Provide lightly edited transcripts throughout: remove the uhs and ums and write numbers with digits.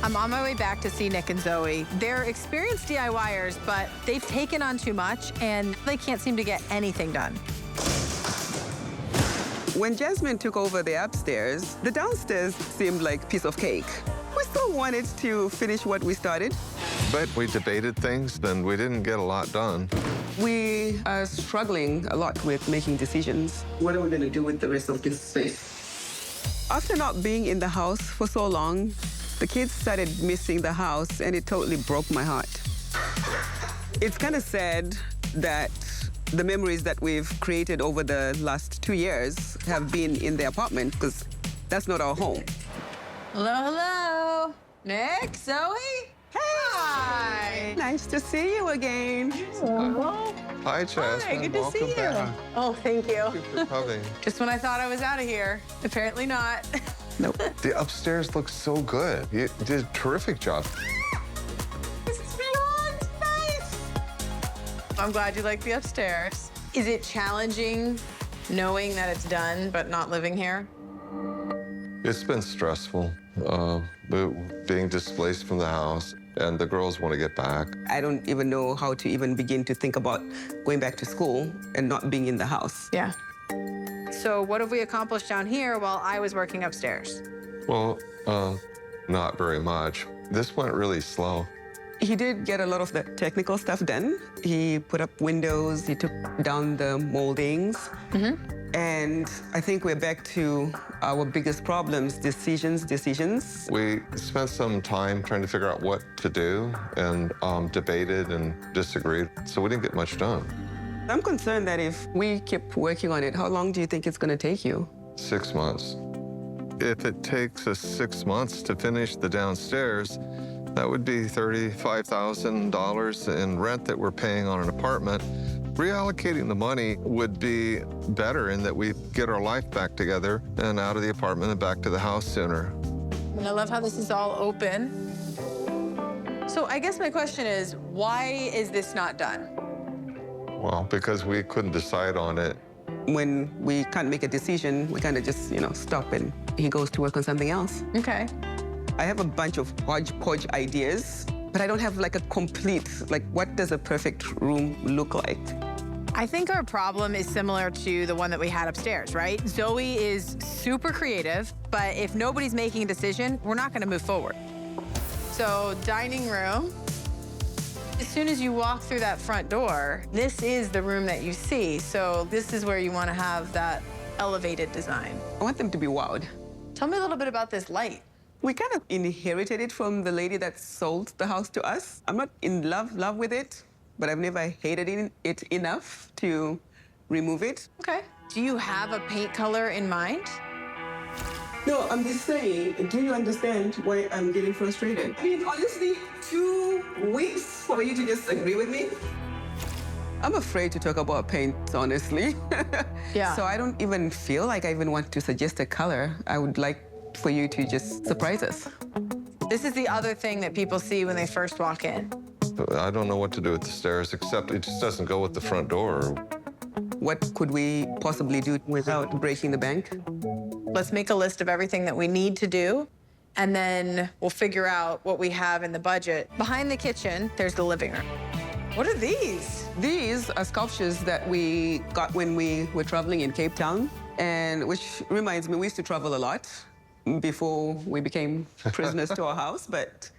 I'm on my way back to see Nick and Zoe. They're experienced DIYers, but they've taken on too much, and they can't seem to get anything done. When Jasmine took over the upstairs, the downstairs seemed like a piece of cake. We still wanted to finish what we started. But we debated things, and we didn't get a lot done. We are struggling a lot with making decisions. What are we going to do with the rest of this space? After not being in the house for so long, the kids started missing the house, and it totally broke my heart. It's kind of sad that the memories that we've created over the last 2 years have been in the apartment, because that's not our home. Hello, hello. Nick, Zoe? Hi. Nice to see you again. Hi, Jasmine. Hi, good to Welcome see you. back. Oh, thank you. Thank you for coming. Just when I thought I was out of here. Apparently not. Nope. The upstairs looks so good. You did a terrific job. This is beyond nice. I'm glad you like the upstairs. Is it challenging knowing that it's done but not living here? It's been stressful, being displaced from the house, and the girls want to get back. I don't even know how to even begin to think about going back to school and not being in the house. Yeah. So what have we accomplished down here while I was working upstairs? Well, not very much. This went really slow. He did get a lot of the technical stuff done. He put up windows, he took down the moldings. And I think we're back to our biggest problems, decisions. We spent some time trying to figure out what to do and debated and disagreed, so we didn't get much done. I'm concerned that if we keep working on it, how long do you think it's going to take you? 6 months. If it takes us 6 months to finish the downstairs, that would be $35,000 in rent that we're paying on an apartment. Reallocating the money would be better in that we get our life back together and out of the apartment and back to the house sooner. And I love how this is all open. So I guess my question is, why is this not done? Well, because we couldn't decide on it. When we can't make a decision, we kind of just, stop and he goes to work on something else. Okay. I have a bunch of hodgepodge ideas, but I don't have like a complete, what does a perfect room look like? I think our problem is similar to the one that we had upstairs, right? Zoe is super creative, but if nobody's making a decision, we're not gonna move forward. So dining room, as soon as you walk through that front door, this is the room that you see. So this is where you wanna have that elevated design. I want them to be wowed. Tell me a little bit about this light. We kind of inherited it from the lady that sold the house to us. I'm not in love with it, but I've never hated it enough to remove it. Okay. Do you have a paint color in mind? No, I'm just saying, do you understand why I'm getting frustrated? I mean, honestly, 2 weeks for you to just agree with me? I'm afraid to talk about paint, honestly. Yeah. So I don't even feel like I even want to suggest a color. I would like for you to just surprise us. This is the other thing that people see when they first walk in. I don't know what to do with the stairs, except it just doesn't go with the front door. What could we possibly do without breaking the bank? Let's make a list of everything that we need to do, and then we'll figure out what we have in the budget. Behind the kitchen, there's the living room. What are these? These are sculptures that we got when we were traveling in Cape Town, and which reminds me, we used to travel a lot before we became prisoners to our house, but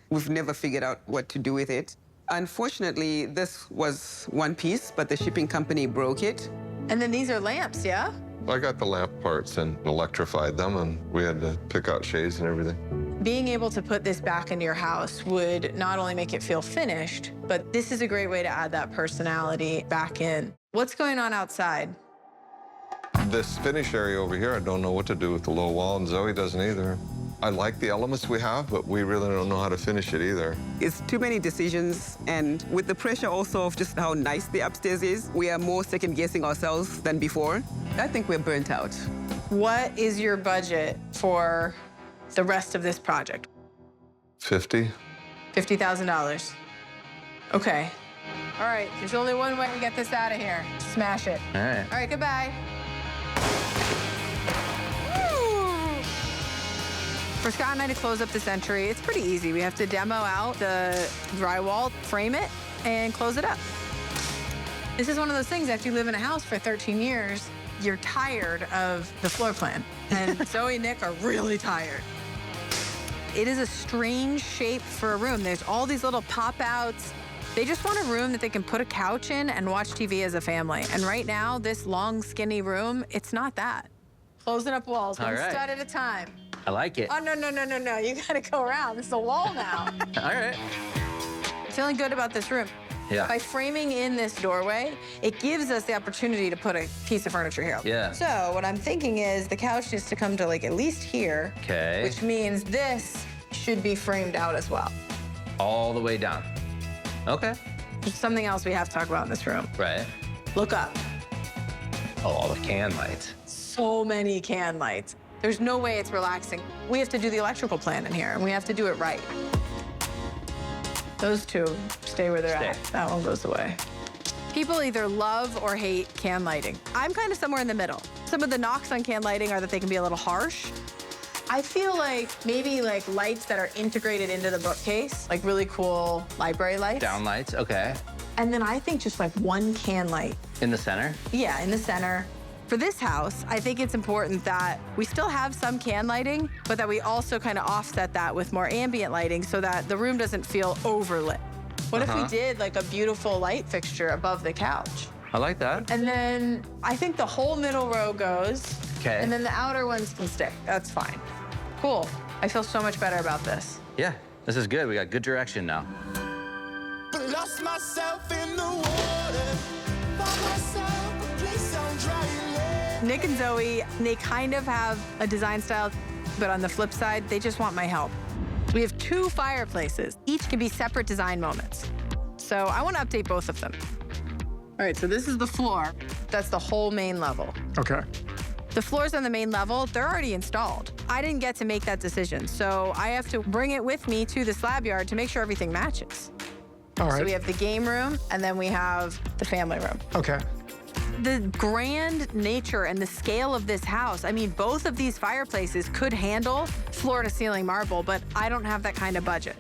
we've never figured out what to do with it. Unfortunately, this was one piece, but the shipping company broke it. And then these are lamps, yeah? I got the lamp parts and electrified them, and we had to pick out shades and everything. Being able to put this back into your house would not only make it feel finished, but this is a great way to add that personality back in. What's going on outside? This finish area over here, I don't know what to do with the low wall, and Zoe doesn't either. I like the elements we have, but we really don't know how to finish it either. It's too many decisions, and with the pressure also of just how nice the upstairs is, we are more second-guessing ourselves than before. I think we're burnt out. What is your budget for the rest of this project? 50? $50,000. Okay. All right, there's only one way to get this out of here. Smash it. All right. All right, goodbye. For Scott and I to close up this entry, it's pretty easy. We have to demo out the drywall, frame it, and close it up. This is one of those things, after you live in a house for 13 years, you're tired of the floor plan. And Zoe and Nick are really tired. It is a strange shape for a room. There's all these little pop-outs. They just want a room that they can put a couch in and watch TV as a family. And right now, this long, skinny room, it's not that. Closing up walls, one stud at a time. I like it. Oh, no. You gotta go around. This is a wall now. All right. Feeling good about this room. Yeah. By framing in this doorway, it gives us the opportunity to put a piece of furniture here. Yeah. So what I'm thinking is the couch needs to come to like at least here. Okay. Which means this should be framed out as well. All the way down. Okay. There's something else we have to talk about in this room. Right. Look up. Oh, all the can lights. So many can lights. There's no way it's relaxing. We have to do the electrical plan in here, and we have to do it right. Those two stay where they're at. That one goes away. People either love or hate can lighting. I'm kind of somewhere in the middle. Some of the knocks on can lighting are that they can be a little harsh. I feel like maybe like lights that are integrated into the bookcase, like really cool library lights. Down lights, okay. And then I think just like one can light. In the center? Yeah, in the center. For this house, I think it's important that we still have some can lighting, but that we also kind of offset that with more ambient lighting so that the room doesn't feel overlit. What if we did like a beautiful light fixture above the couch? I like that. And then I think the whole middle row goes. Okay. And then the outer ones can stay. That's fine. Cool. I feel so much better about this. Yeah, this is good. We got good direction now. Lost myself in the water. Found myself a place on dry land. Nick and Zoe, they kind of have a design style, but on the flip side, they just want my help. We have 2 fireplaces. Each can be separate design moments. So I want to update both of them. All right, so this is the floor. That's the whole main level. Okay. The floors on the main level, they're already installed. I didn't get to make that decision, so I have to bring it with me to the slab yard to make sure everything matches. All right. So we have the game room, and then we have the family room. Okay. The grand nature and the scale of this house, I mean, both of these fireplaces could handle floor-to-ceiling marble, but I don't have that kind of budget.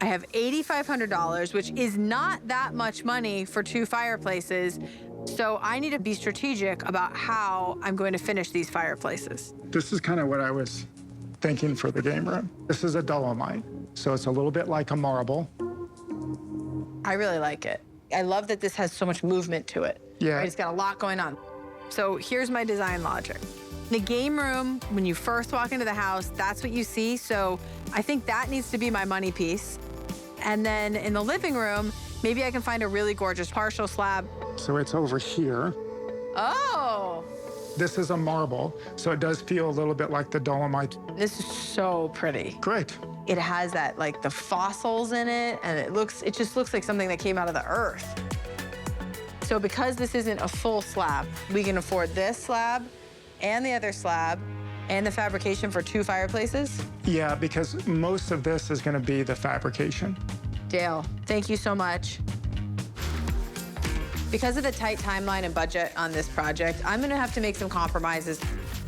I have $8,500, which is not that much money for 2 fireplaces, so I need to be strategic about how I'm going to finish these fireplaces. This is kind of what I was thinking for the game room. This is a dolomite, so it's a little bit like a marble. I really like it. I love that this has so much movement to it. Yeah. Right? It's got a lot going on. So here's my design logic. The game room, when you first walk into the house, that's what you see. So I think that needs to be my money piece. And then in the living room, maybe I can find a really gorgeous partial slab. So it's over here. Oh, This is a marble, so it does feel a little bit like the dolomite. this is so pretty. Great. It has that, like, the fossils in it, and it just looks like something that came out of the earth. So because this isn't a full slab, we can afford this slab and the other slab and the fabrication for 2 fireplaces. Yeah, because most of this is going to be the fabrication. Dale, thank you so much. Because of the tight timeline and budget on this project, I'm gonna have to make some compromises.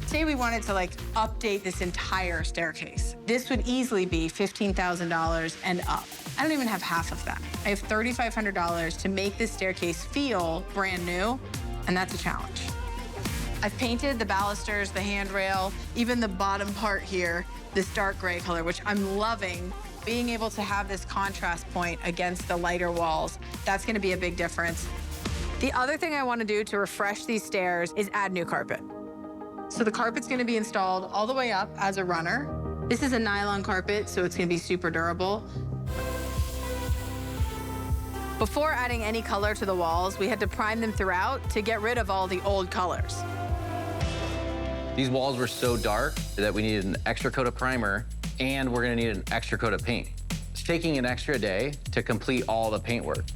Say we wanted to like update this entire staircase. This would easily be $15,000 and up. I don't even have half of that. I have $3,500 to make this staircase feel brand new, and that's a challenge. I've painted the balusters, the handrail, even the bottom part here, this dark gray color, which I'm loving. Being able to have this contrast point against the lighter walls, that's gonna be a big difference. The other thing I want to do to refresh these stairs is add new carpet. So the carpet's going to be installed all the way up as a runner. This is a nylon carpet, so it's going to be super durable. Before adding any color to the walls, we had to prime them throughout to get rid of all the old colors. These walls were so dark that we needed an extra coat of primer, and we're gonna need an extra coat of paint. It's taking an extra day to complete all the paint work.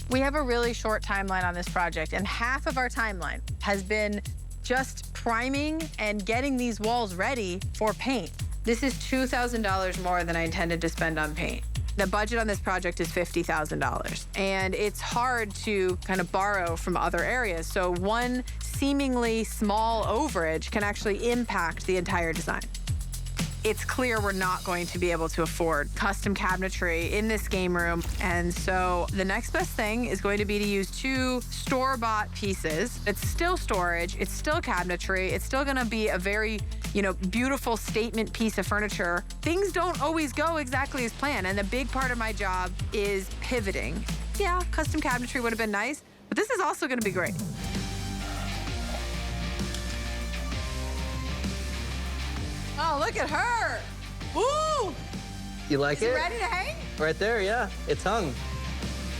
We have a really short timeline on this project, and half of our timeline has been just priming and getting these walls ready for paint. This is $2,000 more than I intended to spend on paint. The budget on this project is $50,000, and it's hard to kind of borrow from other areas. So one seemingly small overage can actually impact the entire design. it's clear we're not going to be able to afford custom cabinetry in this game room. And so the next best thing is going to be to use 2 store-bought pieces. It's still storage, it's still cabinetry, it's still gonna be a very, beautiful statement piece of furniture. Things don't always go exactly as planned, and the big part of my job is pivoting. Yeah, custom cabinetry would have been nice, but this is also gonna be great. Oh, look at her. Woo! You like Is it? it ready to hang? Right there, yeah. It's hung.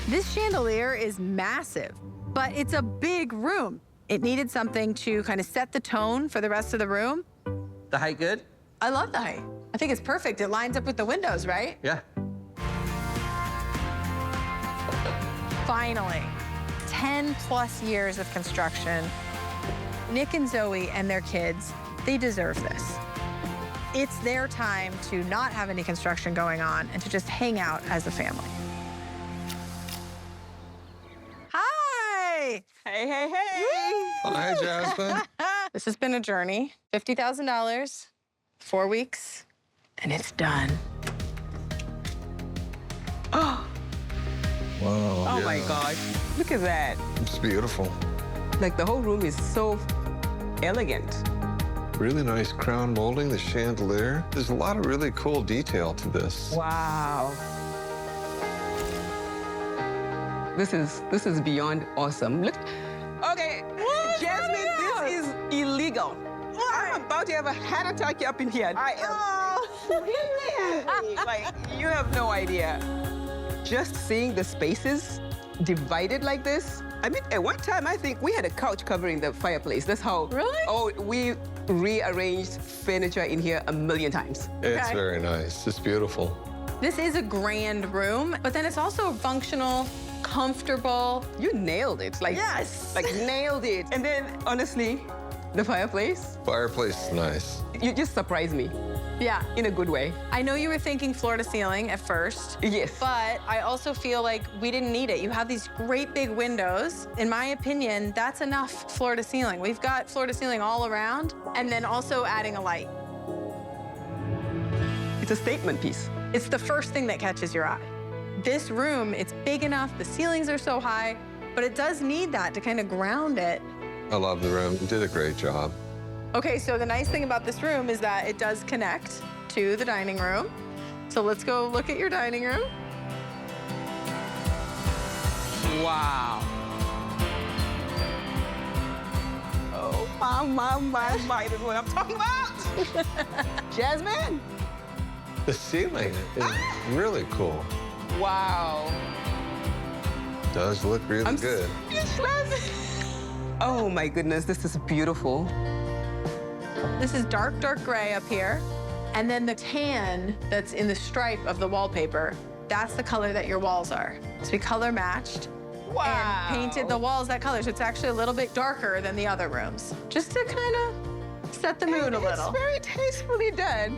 This chandelier is massive, but it's a big room. It needed something to kind of set the tone for the rest of the room. The height good? I love the height. I think it's perfect. It lines up with the windows, right? Yeah. Finally, 10 plus years of construction. Nick and Zoe and their kids, they deserve this. It's their time to not have any construction going on and to just hang out as a family. Hi! Hey, hey, hey. Hi, Jasmine. This has been a journey. $50,000, 4 weeks, and it's done. Wow. Oh my gosh, look at that. It's beautiful. Like the whole room is so elegant. Really nice crown molding, the chandelier. There's a lot of really cool detail to this. Wow. This is beyond awesome. Look, okay, Jasmine, this is illegal. I'm about to have a heart attack up in here. I am like, you have no idea. Just seeing the spaces divided like this. I mean, at one time, I think we had a couch covering the fireplace. That's how. Really? Oh, we rearranged furniture in here a million times. It's Okay. very nice. It's beautiful. This is a grand room, but then it's also functional, comfortable. You nailed it. Like, Yes. Like, nailed it. And then, honestly, the fireplace, Fireplace is nice. you just surprised me Yeah. in a good way. I know you were thinking floor to ceiling at first. Yes. But I also feel like we didn't need it. You have these great big windows. In my opinion, that's enough floor to ceiling. We've got floor to ceiling all around, and then also adding a light. It's a statement piece. It's the first thing that catches your eye. This room, it's big enough, the ceilings are so high, but it does need that to kind of ground it. I love the room. You did a great job. Okay, so the nice thing about this room is that it does connect to the dining room. So let's go look at your dining room. Wow. Oh, my. That's what I'm talking about. Jasmine. The ceiling is really cool. Wow. Does look really good. Speechless. Oh, my goodness. This is beautiful. This is dark, dark gray up here. And then the tan that's in the stripe of the wallpaper, that's the color that your walls are. So we color matched Wow. and painted the walls that color. So it's actually a little bit darker than the other rooms, just to kind of set the mood a little. It's very tastefully done.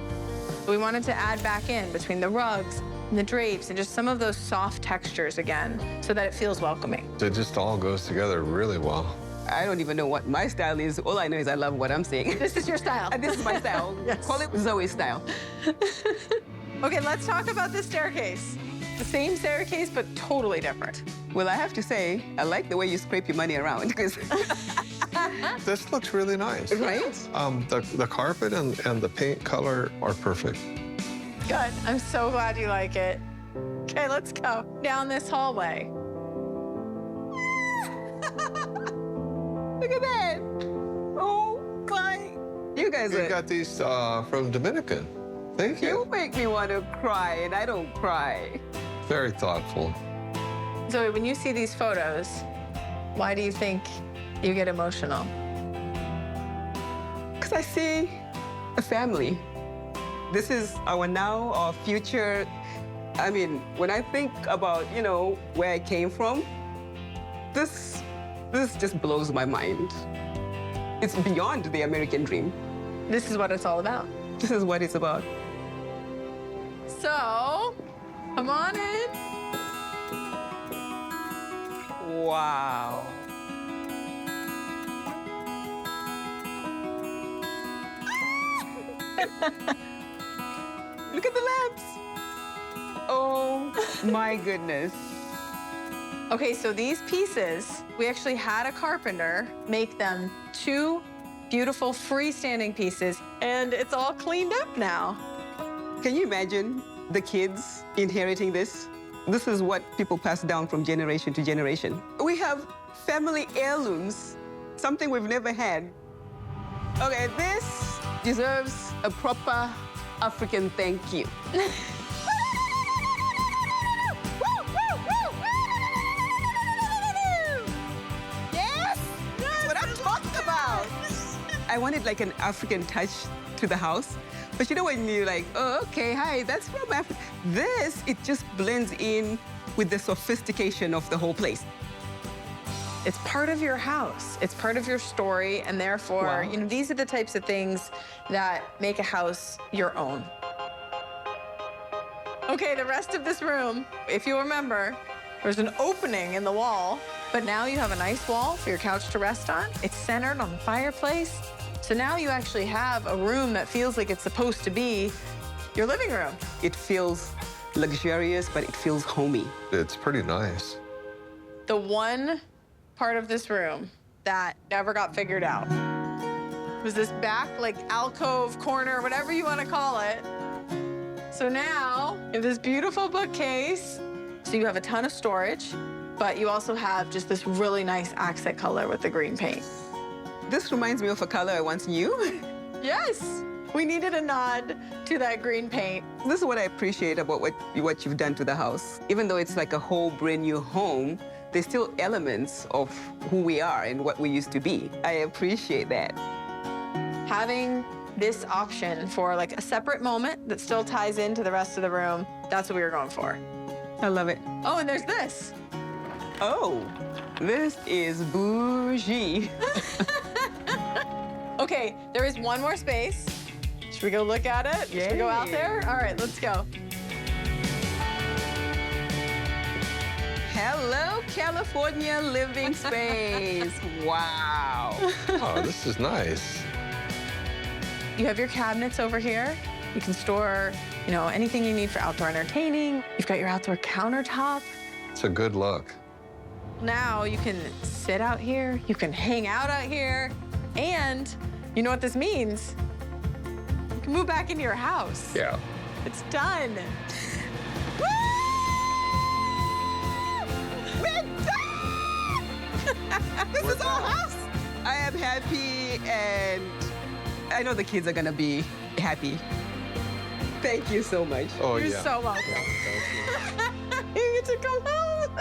We wanted to add back in between the rugs and the drapes and just some of those soft textures again so that it feels welcoming. It just all goes together really well. I don't even know what my style is. All I know is I love what I'm seeing. This is your style. And this is my style. Yes. Call it Zoe style. Okay, let's talk about the staircase. The same staircase, but totally different. Well, I have to say, I like the way you scrape your money around, because, This looks really nice. right? The carpet and the paint color are perfect. Good. I'm so glad you like it. Okay, let's go down this hallway. Look at that. Oh, my. You guys We are, got these from Dominican. Thank you you. make me want to cry, and I don't cry. Very thoughtful. Zoe, when you see these photos, why do you think you get emotional? Because I see a family. This is our now, our future. I mean, when I think about, where I came from, this just blows my mind. It's beyond the American dream. This is what it's all about. This is what it's about. So, come on in. Wow. Look at the lamps. Oh my goodness. Okay, so these pieces, we actually had a carpenter make them 2 beautiful freestanding pieces, and it's all cleaned up now. Can you imagine the kids inheriting this? This is what people pass down from generation to generation. We have family heirlooms, something we've never had. Okay, this deserves a proper African thank you. Yes, that's what I'm talking about. I wanted like an African touch to the house. But you know when you're like, oh, okay, hi, that's from Africa. This, it just blends in with the sophistication of the whole place. It's part of your house. It's part of your story, and therefore, Wow. you know, these are the types of things that make a house your own. Okay, the rest of this room, if you remember, there's an opening in the wall, but now you have a nice wall for your couch to rest on. It's centered on the fireplace. So now you actually have a room that feels like it's supposed to be your living room. It feels luxurious, but it feels homey. It's pretty nice. The one part of this room that never got figured out was this back, like, alcove corner, whatever you want to call it. So now, you have this beautiful bookcase. So you have a ton of storage, but you also have just this really nice accent color with the green paint. This reminds me of a color I once knew. Yes, we needed a nod to that green paint. This is what I appreciate about what you've done to the house. Even though it's like a whole brand new home, there's still elements of who we are and what we used to be. I appreciate that. Having this option for like a separate moment that still ties into the rest of the room, that's what we were going for. I love it. Oh, and there's this. Oh, this is bougie. Okay, there is one more space. Should we go look at it? Should we go out there? All right, let's go. Hello, California living space. Wow. Oh, this is nice. You have your cabinets over here. You can store, you know, anything you need for outdoor entertaining. You've got your outdoor countertop. It's a good look. Now you can sit out here, you can hang out here, and you know what this means? You can move back into your house. Yeah. It's done. Woo! We're done! This is our house. I am happy, and I know the kids are gonna be happy. Thank you so much. Oh, You're yeah. so welcome. You get to come home.